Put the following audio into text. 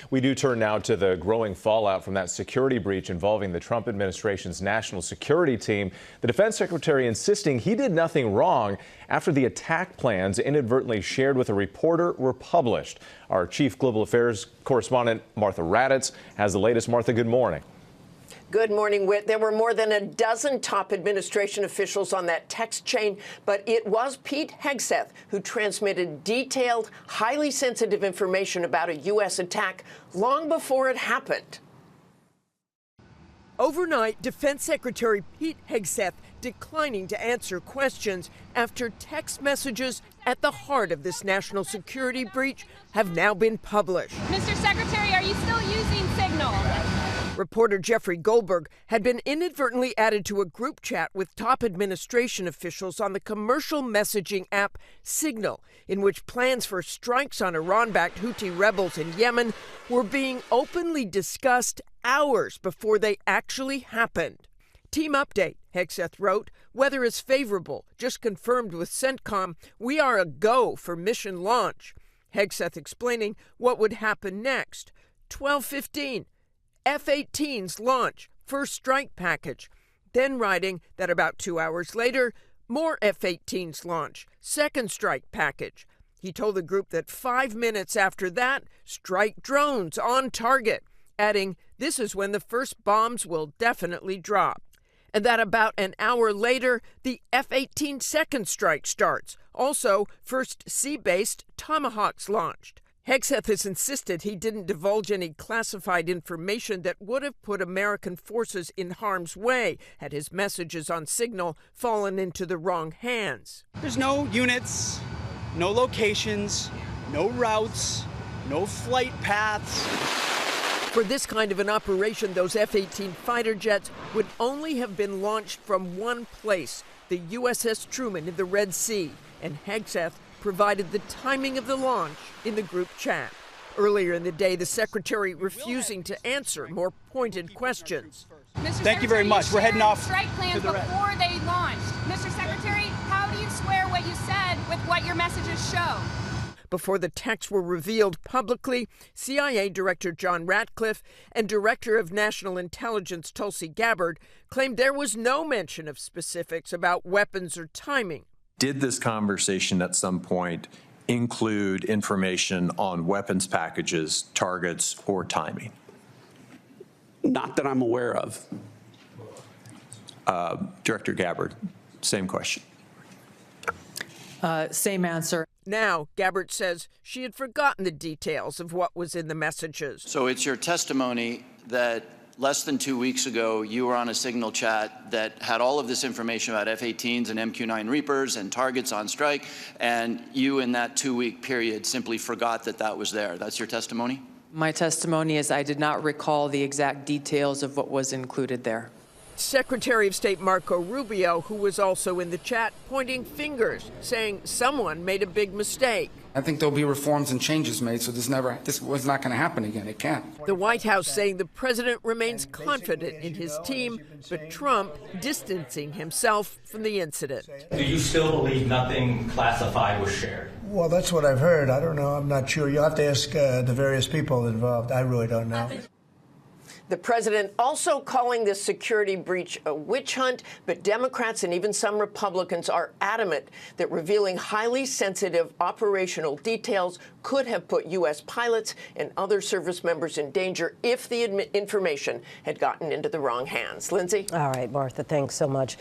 We do turn now to the growing fallout from that security breach involving the Trump administration's national security team. The defense secretary insisting he did nothing wrong after the attack plans inadvertently shared with a reporter were published. Our chief global affairs correspondent, Martha Raddatz, has the latest. Martha, good morning. Good morning, Whit. There were more than a dozen top administration officials on that text chain, but it was Pete Hegseth who transmitted detailed, highly sensitive information about a U.S. attack long before it happened. Overnight, Defense Secretary Pete Hegseth declining to answer questions after text messages at the heart of this national security breach have now been published. Mr. Secretary, are you still using Signal? Reporter Jeffrey Goldberg had been inadvertently added to a group chat with top administration officials on the commercial messaging app Signal, in which plans for strikes on Iran-backed Houthi rebels in Yemen were being openly discussed hours before they actually happened. Team update, Hegseth wrote. Weather is favorable. Just confirmed with CENTCOM. We are a go for mission launch. Hegseth explaining what would happen next. 12:15. F-18s launch, first strike package. Then writing that about 2 hours later, more F-18s launch, second strike package. He told the group that 5 minutes after that, strike drones on target, adding, this is when the first bombs will definitely drop. And that about an hour later, the F-18 second strike starts. Also, first sea-based Tomahawks launched. Hegseth has insisted he didn't divulge any classified information that would have put American forces in harm's way had his messages on Signal fallen into the wrong hands. There's no units, no locations, no routes, no flight paths. For this kind of an operation, those F-18 fighter jets would only have been launched from one place, the USS Truman in the Red Sea, and Hegseth provided the timing of the launch in the group chat. Earlier in the day, the secretary refusing to answer more pointed questions. Thank you very much. We're heading off strike plans before they launched. Mr. Secretary, how do you square what you said with what your messages show? Before the texts were revealed publicly, CIA Director John Ratcliffe and Director of National Intelligence Tulsi Gabbard claimed there was no mention of specifics about weapons or timing. Did this conversation at some point include information on weapons packages, targets, or timing? Not that I'm aware of. Director Gabbard, same question. Same answer. Now, Gabbard says she had forgotten the details of what was in the messages. So it's your testimony that less than 2 weeks ago, you were on a Signal chat that had all of this information about F-18s and MQ-9 Reapers and targets on strike, and you in that 2-week period simply forgot that that was there. That's your testimony? My testimony is I did not recall the exact details of what was included there. Secretary of State Marco Rubio, who was also in the chat, pointing fingers, saying someone made a big mistake. I think there'll be reforms and changes made, so this was not going to happen again. It can't. The White House saying the president remains confident in his team, but Trump distancing himself from the incident. Do you still believe nothing classified was shared? Well, that's what I've heard. I don't know. I'm not sure. You'll have to ask the various people involved. I really don't know. The president also calling this security breach a witch hunt, but Democrats and even some Republicans are adamant that revealing highly sensitive operational details could have put U.S. pilots and other service members in danger if the information had gotten into the wrong hands. Lindsay? All right, Martha, thanks so much.